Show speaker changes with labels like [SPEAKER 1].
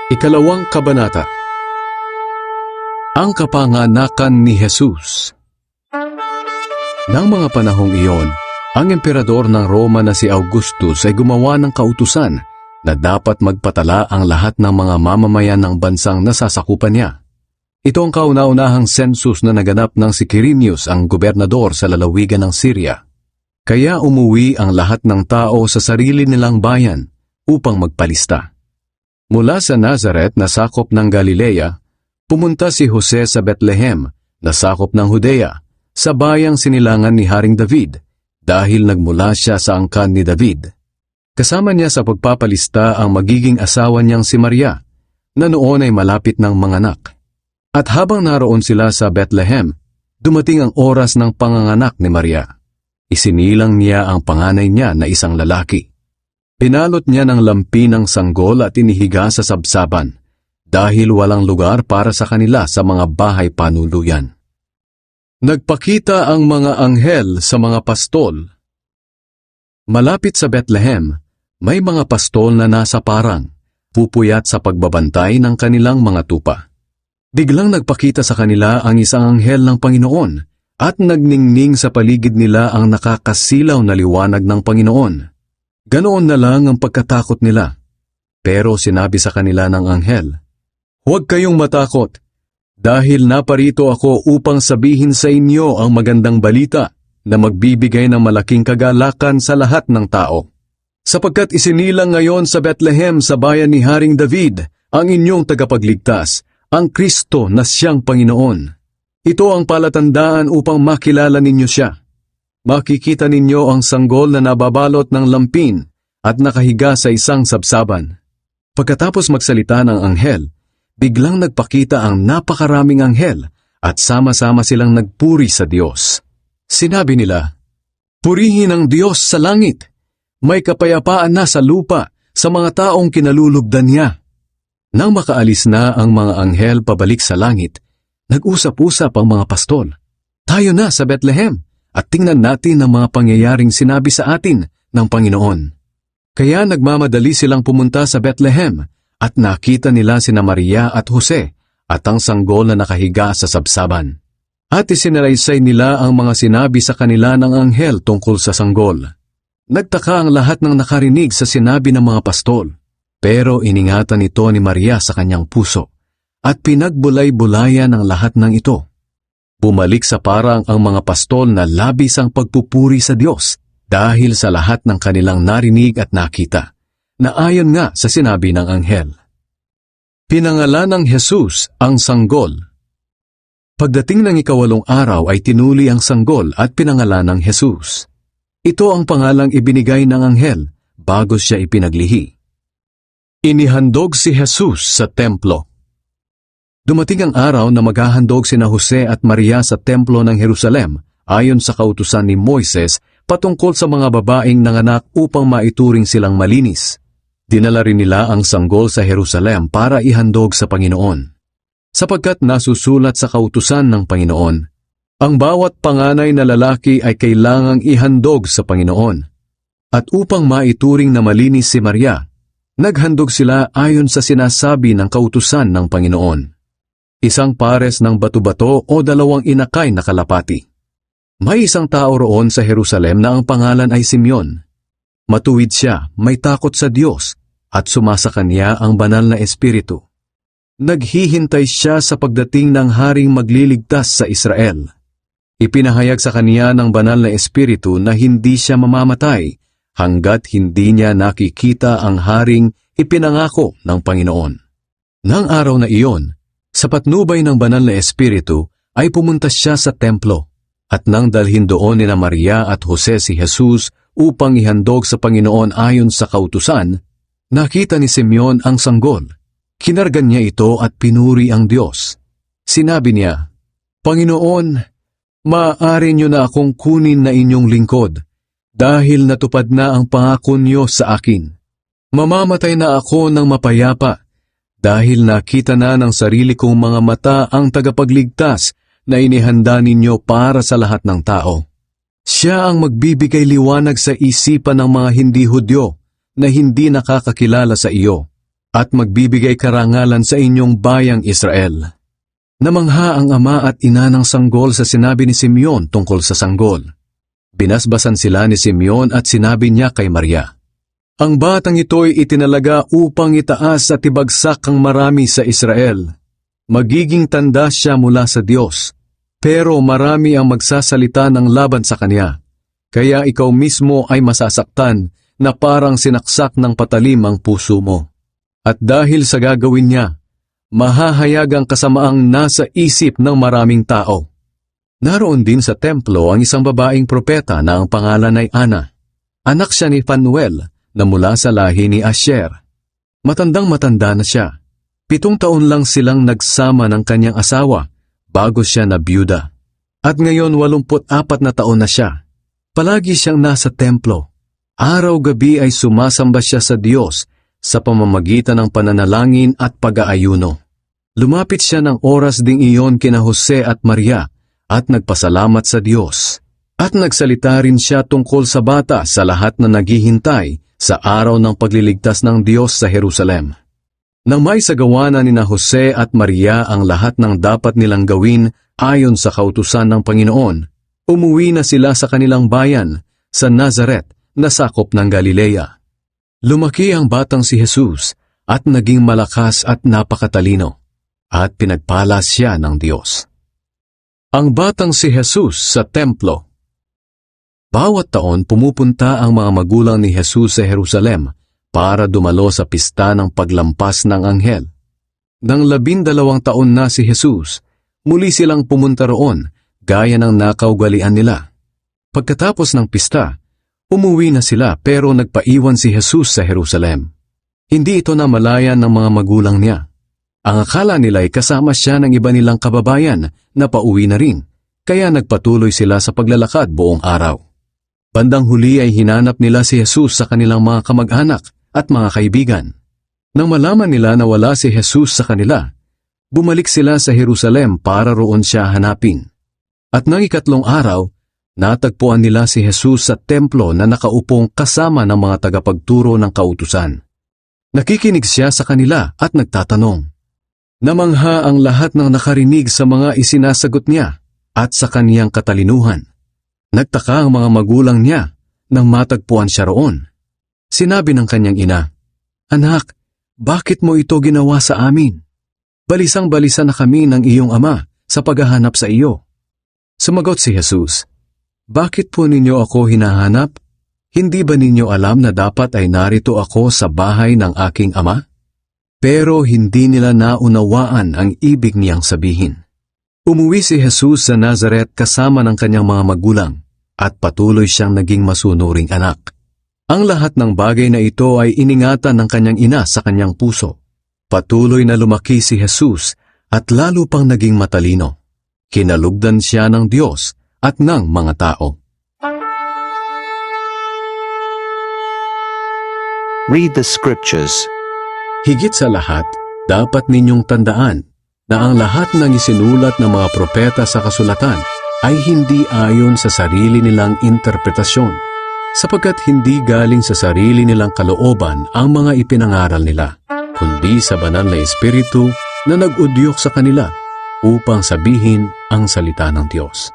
[SPEAKER 1] Ikalawang Kabanata. Ang kapanganakan ni Jesus. Nang mga panahong iyon, ang emperador ng Roma na si Augustus ay gumawa ng kautusan na dapat magpatala ang lahat ng mga mamamayan ng bansang nasasakupan niya. Ito ang kauna-unahang census na naganap ng si Quirinius, ang gobernador sa lalawigan ng Syria. Kaya umuwi ang lahat ng tao sa sarili nilang bayan upang magpalista. Mula sa Nazareth na sakop ng Galilea, pumunta si Jose sa Bethlehem na sakop ng Judea, sa bayang sinilangan ni Haring David, dahil nagmula siya sa angkan ni David. Kasama niya sa pagpapalista ang magiging asawa niyang si Maria, na noon ay malapit ng manganak. At habang naroon sila sa Bethlehem, dumating ang oras ng panganganak ni Maria. Isinilang niya ang panganay niya na isang lalaki. Pinalot niya ng lampi ng sanggol at inihiga sa sabsaban, dahil walang lugar para sa kanila sa mga bahay panuluyan. Nagpakita ang mga anghel sa mga pastol. Malapit sa Bethlehem, may mga pastol na nasa parang, pupuyat sa pagbabantay ng kanilang mga tupa. Biglang nagpakita sa kanila ang isang anghel ng Panginoon, at nagningning sa paligid nila ang nakakasilaw na liwanag ng Panginoon. Ganoon na lang ang pagkatakot nila. Pero sinabi sa kanila ng anghel, "Huwag kayong matakot, dahil naparito ako upang sabihin sa inyo ang magandang balita na magbibigay ng malaking kagalakan sa lahat ng tao. Sapagkat isinilang ngayon sa Bethlehem sa bayan ni Haring David ang inyong tagapagligtas, ang Kristo na siyang Panginoon. Ito ang palatandaan upang makilala ninyo siya. Makikita ninyo ang sanggol na nababalot ng lampin at nakahiga sa isang sabsaban." Pagkatapos magsalita ng anghel, biglang nagpakita ang napakaraming anghel at sama-sama silang nagpuri sa Diyos. Sinabi nila, "Purihin ang Diyos sa langit, may kapayapaan na sa lupa sa mga taong kinalulugdan niya." Nang makaalis na ang mga anghel pabalik sa langit, nag-usap-usap ang mga pastol, "Tayo na sa Bethlehem at tingnan natin ang mga pangyayaring sinabi sa atin ng Panginoon." Kaya nagmamadali silang pumunta sa Bethlehem at nakita nila sina Maria at Jose at ang sanggol na nakahiga sa sabsaban. At isinalaysay nila ang mga sinabi sa kanila ng anghel tungkol sa sanggol. Nagtaka ang lahat ng nakarinig sa sinabi ng mga pastol, pero iningatan ito ni Maria sa kanyang puso at pinagbulay-bulayan ang lahat ng ito. Bumalik sa parang ang mga pastol na labis ang pagpupuri sa Diyos dahil sa lahat ng kanilang narinig at nakita, na ayon nga sa sinabi ng anghel. Pinangalan ng Jesus ang sanggol. Pagdating ng ikawalong araw ay tinuli ang sanggol at pinangalan ng Jesus. Ito ang pangalang ibinigay ng anghel bago siya ipinaglihi. Inihandog si Jesus sa templo. Dumating ang araw na maghahandog sina Jose at Maria sa templo ng Jerusalem ayon sa kautusan ni Moises patungkol sa mga babaeng nanganak upang maituring silang malinis. Dinala rin nila ang sanggol sa Jerusalem para ihandog sa Panginoon. Sapagkat nasusulat sa kautusan ng Panginoon, ang bawat panganay na lalaki ay kailangang ihandog sa Panginoon. At upang maituring na malinis si Maria, naghandog sila ayon sa sinasabi ng kautusan ng Panginoon. Isang pares ng bato-bato o 2 inakay na kalapati. May isang tao roon sa Jerusalem na ang pangalan ay Simeon. Matuwid siya, may takot sa Diyos, at sumasa kanya ang banal na espiritu. Naghihintay siya sa pagdating ng haring magliligtas sa Israel. Ipinahayag sa kanya ng banal na espiritu na hindi siya mamamatay hanggat hindi niya nakikita ang haring ipinangako ng Panginoon. Nang araw na iyon, sa patnubay ng banal na espiritu ay pumunta siya sa templo. At nang dalhin doon nina Maria at Jose si Jesus upang ihandog sa Panginoon ayon sa kautusan, nakita ni Simeon ang sanggol. Kinargan niya ito at pinuri ang Diyos. Sinabi niya, "Panginoon, maaari niyo na akong kunin na inyong lingkod, dahil natupad na ang pangako niyo sa akin. Mamamatay na ako ng mapayapa, dahil nakita na ng sarili kong mga mata ang tagapagligtas na inihanda ninyo para sa lahat ng tao. Siya ang magbibigay liwanag sa isipan ng mga hindi Hudyo na hindi nakakakilala sa iyo, at magbibigay karangalan sa inyong bayang Israel. Namangha ang ama at ina ng sanggol sa sinabi ni Simeon tungkol sa sanggol. Binasbasan sila ni Simeon at sinabi niya kay Maria, "Ang batang ito'y itinalaga upang itaas at ibagsak ang marami sa Israel. Magiging tanda siya mula sa Diyos, pero marami ang magsasalita ng laban sa kanya. Kaya ikaw mismo ay masasaktan na parang sinaksak ng patalim ang puso mo. At dahil sa gagawin niya, mahahayag ang kasamaang nasa isip ng maraming tao." Naroon din sa templo ang isang babaeng propeta na ang pangalan ay Ana. Anak siya ni Phanuel na mula sa lahi ni Asher. Matandang-matanda na siya. 7 taon lang silang nagsama ng kanyang asawa bago siya na byuda. At ngayon 84 na taon na siya. Palagi siyang nasa templo. Araw-gabi ay sumasamba siya sa Diyos sa pamamagitan ng pananalangin at pag-aayuno. Lumapit siya ng oras ding iyon kina Jose at Maria at nagpasalamat sa Diyos. At nagsalita rin siya tungkol sa bata sa lahat na naghihintay sa araw ng pagliligtas ng Diyos sa Jerusalem. Nang may sagawa na nina Jose at Maria ang lahat ng dapat nilang gawin ayon sa kautusan ng Panginoon, umuwi na sila sa kanilang bayan sa Nazaret na sakop ng Galilea. Lumaki ang batang si Jesus at naging malakas at napakatalino, at pinagpala siya ng Diyos. Ang batang si Jesus sa templo. Bawat taon pumupunta ang mga magulang ni Jesus sa Jerusalem para dumalo sa pista ng paglampas ng anghel. Nang 12 taon na si Jesus, muli silang pumunta roon gaya ng nakaugalian nila. Pagkatapos ng pista, umuwi na sila pero nagpaiwan si Jesus sa Jerusalem. Hindi ito namalayan ng mga magulang niya. Ang akala nila ay kasama siya ng iba nilang kababayan na pauwi na rin, kaya nagpatuloy sila sa paglalakad buong araw. Bandang huli ay hinanap nila si Jesus sa kanilang mga kamag-anak at mga kaibigan. Nang malaman nila na wala si Jesus sa kanila, bumalik sila sa Jerusalem para roon siya hanapin. At nang 3 araw, natagpuan nila si Jesus sa templo na nakaupong kasama ng mga tagapagturo ng kautusan. Nakikinig siya sa kanila at nagtatanong. Namangha ang lahat ng nakarinig sa mga isinasagot niya at sa kaniyang katalinuhan. Nagtaka ang mga magulang niya nang matagpuan siya roon. Sinabi ng kanyang ina, "Anak, bakit mo ito ginawa sa amin? Balisang-balisa na kami ng iyong ama sa paghahanap sa iyo." Sumagot si Jesus, "Bakit po ninyo ako hinahanap? Hindi ba ninyo alam na dapat ay narito ako sa bahay ng aking ama?" Pero hindi nila naunawaan ang ibig niyang sabihin. Umuwi si Jesus sa Nazaret kasama ng kanyang mga magulang at patuloy siyang naging masunuring anak. Ang lahat ng bagay na ito ay iningatan ng kanyang ina sa kanyang puso. Patuloy na lumaki si Jesus at lalo pang naging matalino. Kinalugdan siya ng Diyos at ng mga tao.
[SPEAKER 2] Read the scriptures.
[SPEAKER 1] Higit sa lahat, dapat ninyong tandaan na ang lahat ng isinulat ng mga propeta sa kasulatan ay hindi ayon sa sarili nilang interpretasyon, sapagkat hindi galing sa sarili nilang kalooban ang mga ipinangaral nila, kundi sa banal na Espiritu na nag-udyok sa kanila upang sabihin ang salita ng Diyos.